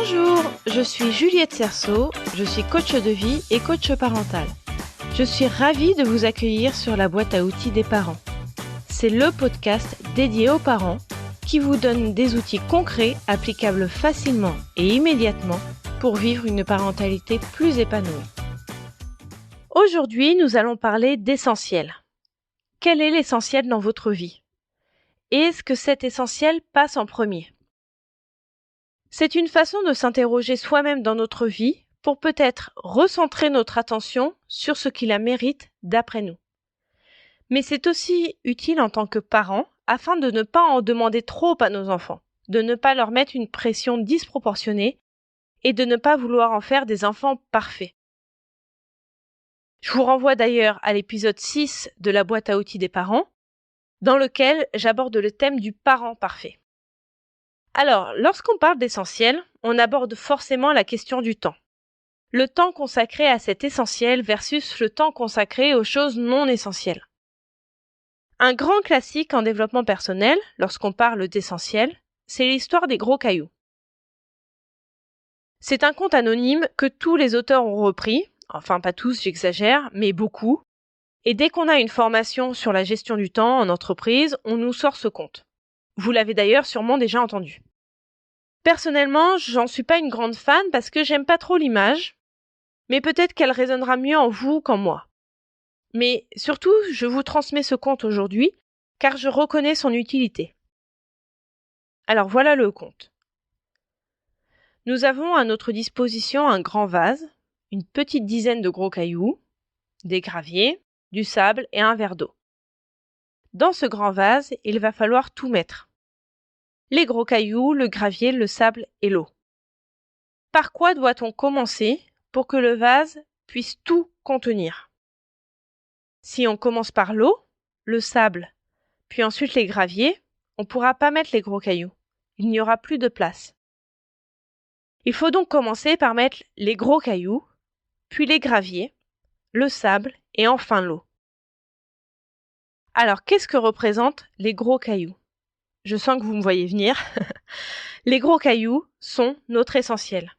Bonjour, je suis Juliette Cerceau, je suis coach de vie et coach parental. Je suis ravie de vous accueillir sur la boîte à outils des parents. C'est le podcast dédié aux parents qui vous donne des outils concrets applicables facilement et immédiatement pour vivre une parentalité plus épanouie. Aujourd'hui, nous allons parler d'essentiel. Quel est l'essentiel dans votre vie? Et est-ce que cet essentiel passe en premier? C'est une façon de s'interroger soi-même dans notre vie pour peut-être recentrer notre attention sur ce qui la mérite d'après nous. Mais c'est aussi utile en tant que parent afin de ne pas en demander trop à nos enfants, de ne pas leur mettre une pression disproportionnée et de ne pas vouloir en faire des enfants parfaits. Je vous renvoie d'ailleurs à l'épisode 6 de la boîte à outils des parents, dans lequel j'aborde le thème du parent parfait. Alors, lorsqu'on parle d'essentiel, on aborde forcément la question du temps. Le temps consacré à cet essentiel versus le temps consacré aux choses non essentielles. Un grand classique en développement personnel, lorsqu'on parle d'essentiel, c'est l'histoire des gros cailloux. C'est un conte anonyme que tous les auteurs ont repris, enfin pas tous, j'exagère, mais beaucoup, et dès qu'on a une formation sur la gestion du temps en entreprise, on nous sort ce conte. Vous l'avez d'ailleurs sûrement déjà entendu. Personnellement, j'en suis pas une grande fan parce que j'aime pas trop l'image, mais peut-être qu'elle résonnera mieux en vous qu'en moi. Mais surtout, je vous transmets ce conte aujourd'hui, car je reconnais son utilité. Alors voilà le conte. Nous avons à notre disposition un grand vase, une petite dizaine de gros cailloux, des graviers, du sable et un verre d'eau. Dans ce grand vase, il va falloir tout mettre. Les gros cailloux, le gravier, le sable et l'eau. Par quoi doit-on commencer pour que le vase puisse tout contenir? Si on commence par l'eau, le sable, puis ensuite les graviers, on ne pourra pas mettre les gros cailloux. Il n'y aura plus de place. Il faut donc commencer par mettre les gros cailloux, puis les graviers, le sable et enfin l'eau. Alors, qu'est-ce que représentent les gros cailloux? Je sens que vous me voyez venir. Les gros cailloux sont notre essentiel.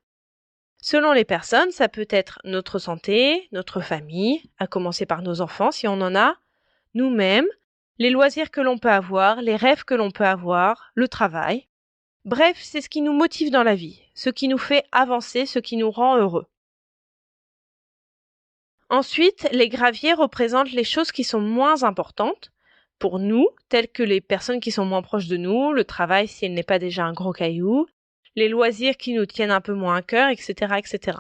Selon les personnes, ça peut être notre santé, notre famille, à commencer par nos enfants si on en a, nous-mêmes, les loisirs que l'on peut avoir, les rêves que l'on peut avoir, le travail. Bref, c'est ce qui nous motive dans la vie, ce qui nous fait avancer, ce qui nous rend heureux. Ensuite, les graviers représentent les choses qui sont moins importantes pour nous, telles que les personnes qui sont moins proches de nous, le travail si elle n'est pas déjà un gros caillou, les loisirs qui nous tiennent un peu moins à cœur, etc., etc.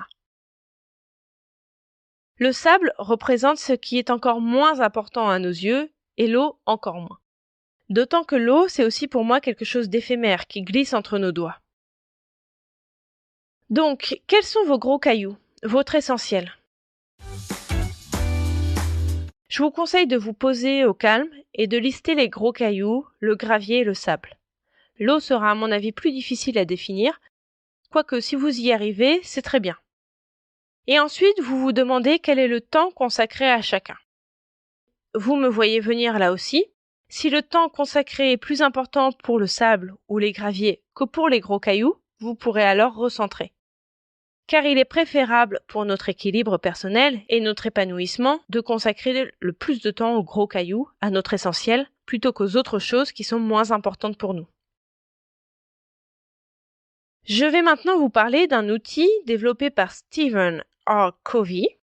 Le sable représente ce qui est encore moins important à nos yeux et l'eau encore moins. D'autant que l'eau, c'est aussi pour moi quelque chose d'éphémère qui glisse entre nos doigts. Donc, quels sont vos gros cailloux, votre essentiel? Je vous conseille de vous poser au calme et de lister les gros cailloux, le gravier et le sable. L'eau sera à mon avis plus difficile à définir, quoique si vous y arrivez, c'est très bien. Et ensuite, vous vous demandez quel est le temps consacré à chacun. Vous me voyez venir là aussi. Si le temps consacré est plus important pour le sable ou les graviers que pour les gros cailloux, vous pourrez alors recentrer. Car il est préférable pour notre équilibre personnel et notre épanouissement de consacrer le plus de temps aux gros cailloux, à notre essentiel, plutôt qu'aux autres choses qui sont moins importantes pour nous. Je vais maintenant vous parler d'un outil développé par Stephen R. Covey.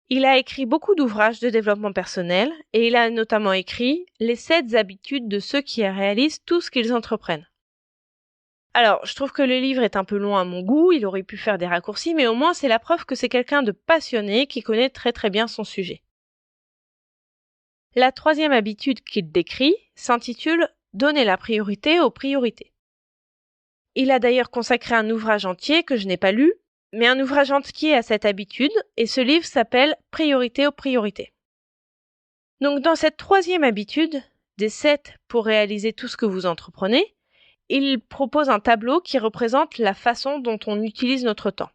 Il a écrit beaucoup d'ouvrages de développement personnel et il a notamment écrit « Les 7 habitudes de ceux qui réalisent tout ce qu'ils entreprennent ». Alors, je trouve que le livre est un peu long à mon goût, il aurait pu faire des raccourcis, mais au moins c'est la preuve que c'est quelqu'un de passionné qui connaît très très bien son sujet. La 3e habitude qu'il décrit s'intitule « Donner la priorité aux priorités ». Il a d'ailleurs consacré un ouvrage entier que je n'ai pas lu, mais un ouvrage entier à cette habitude, et ce livre s'appelle « Priorité aux priorités ». Donc dans cette 3e habitude, des 7 pour réaliser tout ce que vous entreprenez, il propose un tableau qui représente la façon dont on utilise notre temps.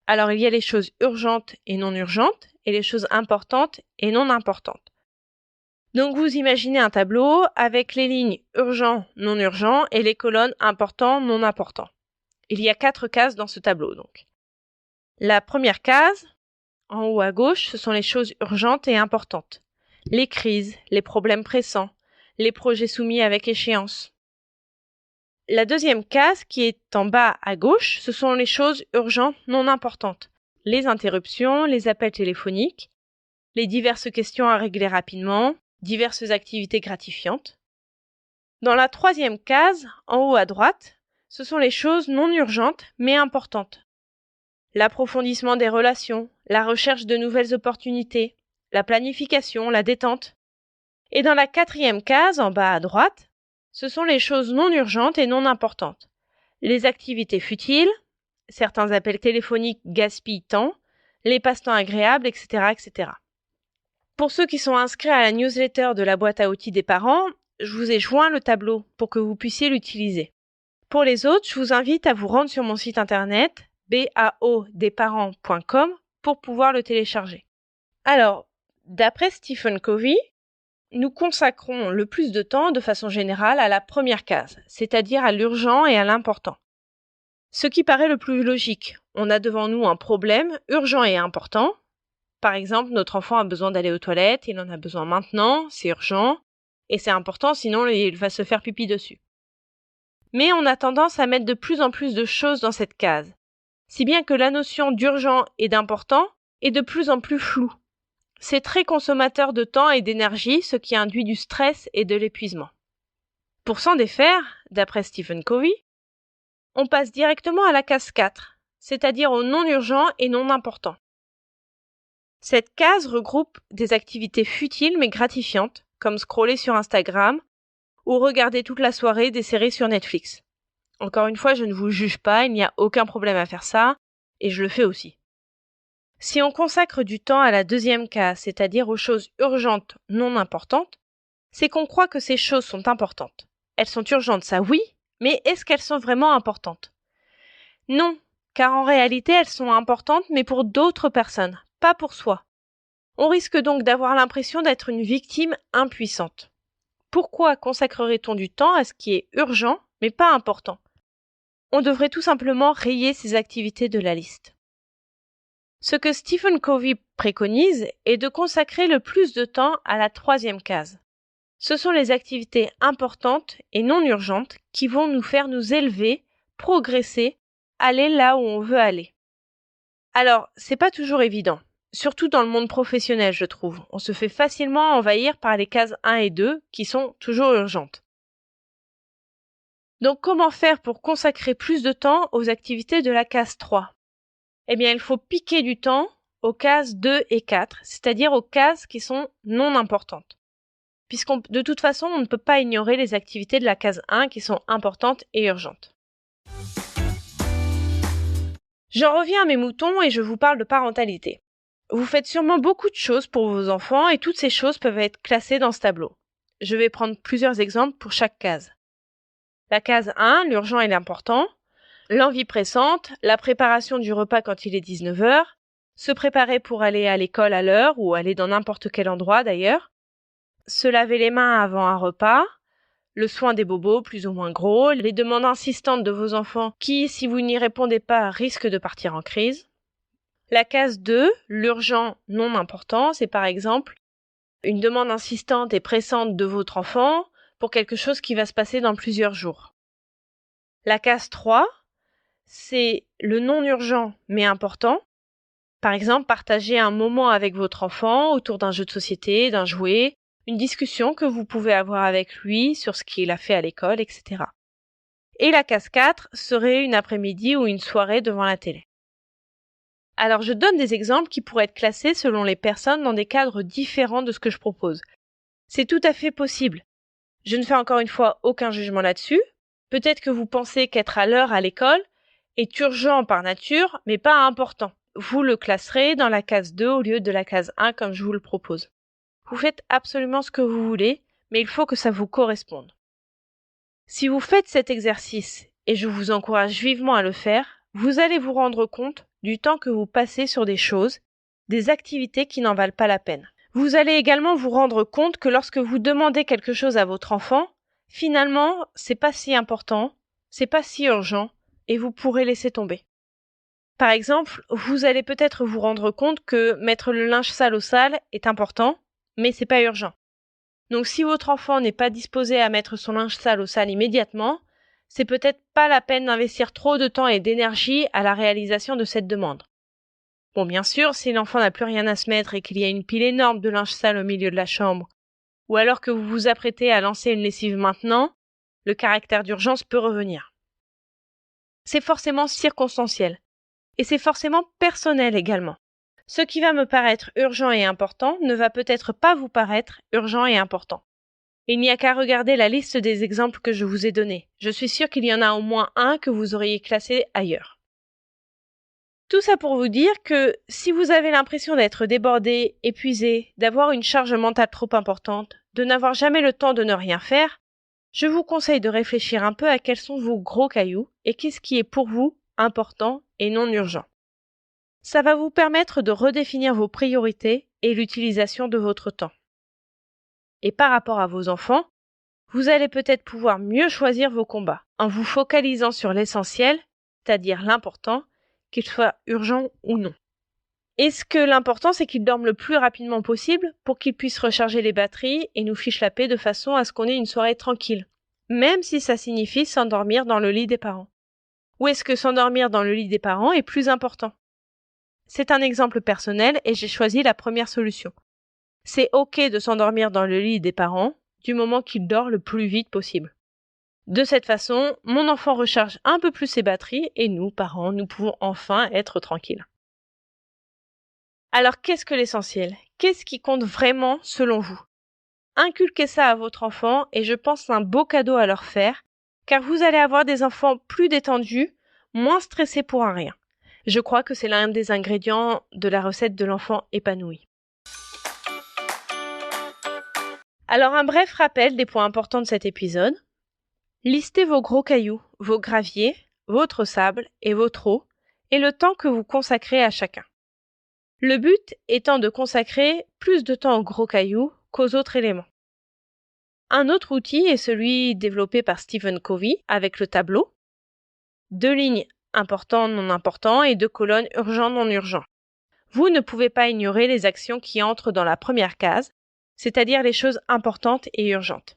Alors il y a les choses urgentes et non urgentes, et les choses importantes et non importantes. Donc vous imaginez un tableau avec les lignes urgent, non urgent et les colonnes important, non important. Il y a 4 cases dans ce tableau, donc. La première case, en haut à gauche, ce sont les choses urgentes et importantes. Les crises, les problèmes pressants, les projets soumis avec échéance. La deuxième case, qui est en bas à gauche, ce sont les choses urgentes non importantes. Les interruptions, les appels téléphoniques, les diverses questions à régler rapidement, diverses activités gratifiantes. Dans la troisième case, en haut à droite, ce sont les choses non urgentes mais importantes. L'approfondissement des relations, la recherche de nouvelles opportunités, la planification, la détente. Et dans la quatrième case, en bas à droite, ce sont les choses non urgentes et non importantes. Les activités futiles, certains appels téléphoniques gaspillent temps, les passe-temps agréables, etc., etc. Pour ceux qui sont inscrits à la newsletter de la boîte à outils des parents, je vous ai joint le tableau pour que vous puissiez l'utiliser. Pour les autres, je vous invite à vous rendre sur mon site internet baodesparents.com pour pouvoir le télécharger. Alors, d'après Stephen Covey, nous consacrons le plus de temps de façon générale à la première case, c'est-à-dire à l'urgent et à l'important. Ce qui paraît le plus logique. On a devant nous un problème urgent et important. Par exemple, notre enfant a besoin d'aller aux toilettes, il en a besoin maintenant, c'est urgent, et c'est important, sinon il va se faire pipi dessus. Mais on a tendance à mettre de plus en plus de choses dans cette case, si bien que la notion d'urgent et d'important est de plus en plus floue. C'est très consommateur de temps et d'énergie, ce qui induit du stress et de l'épuisement. Pour s'en défaire, d'après Stephen Covey, on passe directement à la case 4, c'est-à-dire au non urgent et non important. Cette case regroupe des activités futiles mais gratifiantes, comme scroller sur Instagram ou regarder toute la soirée des séries sur Netflix. Encore une fois, je ne vous juge pas, il n'y a aucun problème à faire ça, et je le fais aussi. Si on consacre du temps à la deuxième case, c'est-à-dire aux choses urgentes non importantes, c'est qu'on croit que ces choses sont importantes. Elles sont urgentes, ça oui, mais est-ce qu'elles sont vraiment importantes? Non, car en réalité elles sont importantes mais pour d'autres personnes, pas pour soi. On risque donc d'avoir l'impression d'être une victime impuissante. Pourquoi consacrerait-on du temps à ce qui est urgent mais pas important? On devrait tout simplement rayer ces activités de la liste. Ce que Stephen Covey préconise est de consacrer le plus de temps à la troisième case. Ce sont les activités importantes et non urgentes qui vont nous faire nous élever, progresser, aller là où on veut aller. Alors, c'est pas toujours évident, surtout dans le monde professionnel, je trouve. On se fait facilement envahir par les cases 1 et 2 qui sont toujours urgentes. Donc, comment faire pour consacrer plus de temps aux activités de la case 3? Eh bien, il faut piquer du temps aux cases 2 et 4, c'est-à-dire aux cases qui sont non importantes. De toute façon, on ne peut pas ignorer les activités de la case 1 qui sont importantes et urgentes. J'en reviens à mes moutons et je vous parle de parentalité. Vous faites sûrement beaucoup de choses pour vos enfants et toutes ces choses peuvent être classées dans ce tableau. Je vais prendre plusieurs exemples pour chaque case. La case 1, l'urgent et l'important. L'envie pressante, la préparation du repas quand il est 19h, se préparer pour aller à l'école à l'heure ou aller dans n'importe quel endroit d'ailleurs, se laver les mains avant un repas, le soin des bobos plus ou moins gros, les demandes insistantes de vos enfants qui, si vous n'y répondez pas, risquent de partir en crise. La case 2, l'urgent non important, c'est par exemple une demande insistante et pressante de votre enfant pour quelque chose qui va se passer dans plusieurs jours. La case 3, c'est le non urgent mais important. Par exemple, partager un moment avec votre enfant autour d'un jeu de société, d'un jouet, une discussion que vous pouvez avoir avec lui sur ce qu'il a fait à l'école, etc. Et la case 4 serait une après-midi ou une soirée devant la télé. Alors je donne des exemples qui pourraient être classés selon les personnes dans des cadres différents de ce que je propose. C'est tout à fait possible. Je ne fais encore une fois aucun jugement là-dessus. Peut-être que vous pensez qu'être à l'heure à l'école est urgent par nature, mais pas important. Vous le classerez dans la case 2 au lieu de la case 1 comme je vous le propose. Vous faites absolument ce que vous voulez, mais il faut que ça vous corresponde. Si vous faites cet exercice, et je vous encourage vivement à le faire, vous allez vous rendre compte du temps que vous passez sur des choses, des activités qui n'en valent pas la peine. Vous allez également vous rendre compte que lorsque vous demandez quelque chose à votre enfant, finalement, c'est pas si important, c'est pas si urgent, et vous pourrez laisser tomber. Par exemple, vous allez peut-être vous rendre compte que mettre le linge sale au sale est important, mais c'est pas urgent. Donc si votre enfant n'est pas disposé à mettre son linge sale au sale immédiatement, c'est peut-être pas la peine d'investir trop de temps et d'énergie à la réalisation de cette demande. Bon, bien sûr, si l'enfant n'a plus rien à se mettre et qu'il y a une pile énorme de linge sale au milieu de la chambre, ou alors que vous vous apprêtez à lancer une lessive maintenant, le caractère d'urgence peut revenir. C'est forcément circonstanciel, et c'est forcément personnel également. Ce qui va me paraître urgent et important ne va peut-être pas vous paraître urgent et important. Il n'y a qu'à regarder la liste des exemples que je vous ai donnés. Je suis sûre qu'il y en a au moins un que vous auriez classé ailleurs. Tout ça pour vous dire que si vous avez l'impression d'être débordé, épuisé, d'avoir une charge mentale trop importante, de n'avoir jamais le temps de ne rien faire, je vous conseille de réfléchir un peu à quels sont vos gros cailloux et qu'est-ce qui est pour vous important et non urgent. Ça va vous permettre de redéfinir vos priorités et l'utilisation de votre temps. Et par rapport à vos enfants, vous allez peut-être pouvoir mieux choisir vos combats en vous focalisant sur l'essentiel, c'est-à-dire l'important, qu'il soit urgent ou non. Est-ce que l'important, c'est qu'ils dorment le plus rapidement possible pour qu'ils puissent recharger les batteries et nous fichent la paix de façon à ce qu'on ait une soirée tranquille, même si ça signifie s'endormir dans le lit des parents? Ou est-ce que s'endormir dans le lit des parents est plus important? C'est un exemple personnel et j'ai choisi la première solution. C'est OK de s'endormir dans le lit des parents du moment qu'il dort le plus vite possible. De cette façon, mon enfant recharge un peu plus ses batteries et nous, parents, nous pouvons enfin être tranquilles. Alors qu'est-ce que l'essentiel? Qu'est-ce qui compte vraiment selon vous? Inculquez ça à votre enfant et je pense c'est un beau cadeau à leur faire car vous allez avoir des enfants plus détendus, moins stressés pour un rien. Je crois que c'est l'un des ingrédients de la recette de l'enfant épanoui. Alors un bref rappel des points importants de cet épisode. Listez vos gros cailloux, vos graviers, votre sable et votre eau, et le temps que vous consacrez à chacun. Le but étant de consacrer plus de temps aux gros cailloux qu'aux autres éléments. Un autre outil est celui développé par Stephen Covey avec le tableau. 2 lignes important, non important et 2 colonnes urgent, non urgent. Vous ne pouvez pas ignorer les actions qui entrent dans la première case, c'est-à-dire les choses importantes et urgentes.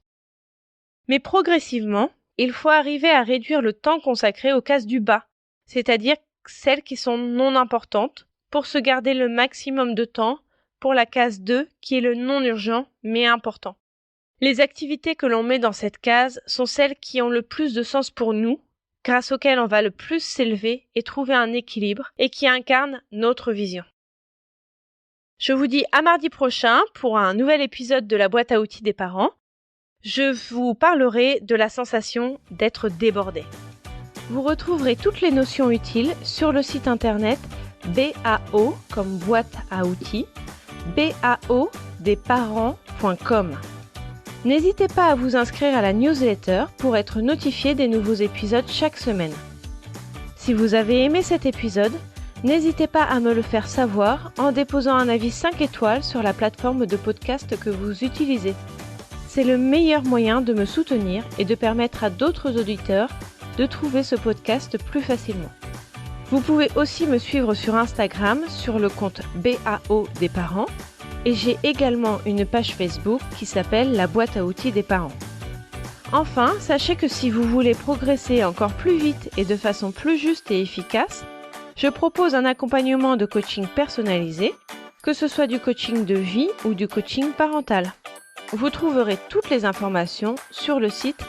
Mais progressivement, il faut arriver à réduire le temps consacré aux cases du bas, c'est-à-dire celles qui sont non importantes, pour se garder le maximum de temps pour la case 2 qui est le non urgent mais important. Les activités que l'on met dans cette case sont celles qui ont le plus de sens pour nous, grâce auxquelles on va le plus s'élever et trouver un équilibre et qui incarnent notre vision. Je vous dis à mardi prochain pour un nouvel épisode de la boîte à outils des parents. Je vous parlerai de la sensation d'être débordé. Vous retrouverez toutes les notions utiles sur le site internet BAO comme boîte à outils, baodesparents.com. N'hésitez pas à vous inscrire à la newsletter pour être notifié des nouveaux épisodes chaque semaine. Si vous avez aimé cet épisode, n'hésitez pas à me le faire savoir en déposant un avis 5 étoiles sur la plateforme de podcast que vous utilisez. C'est le meilleur moyen de me soutenir et de permettre à d'autres auditeurs de trouver ce podcast plus facilement. Vous pouvez aussi me suivre sur Instagram sur le compte BAO des parents et j'ai également une page Facebook qui s'appelle La boîte à outils des parents. Enfin, sachez que si vous voulez progresser encore plus vite et de façon plus juste et efficace, je propose un accompagnement de coaching personnalisé, que ce soit du coaching de vie ou du coaching parental. Vous trouverez toutes les informations sur le site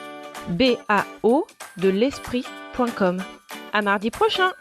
baodelesprit.com. À mardi prochain!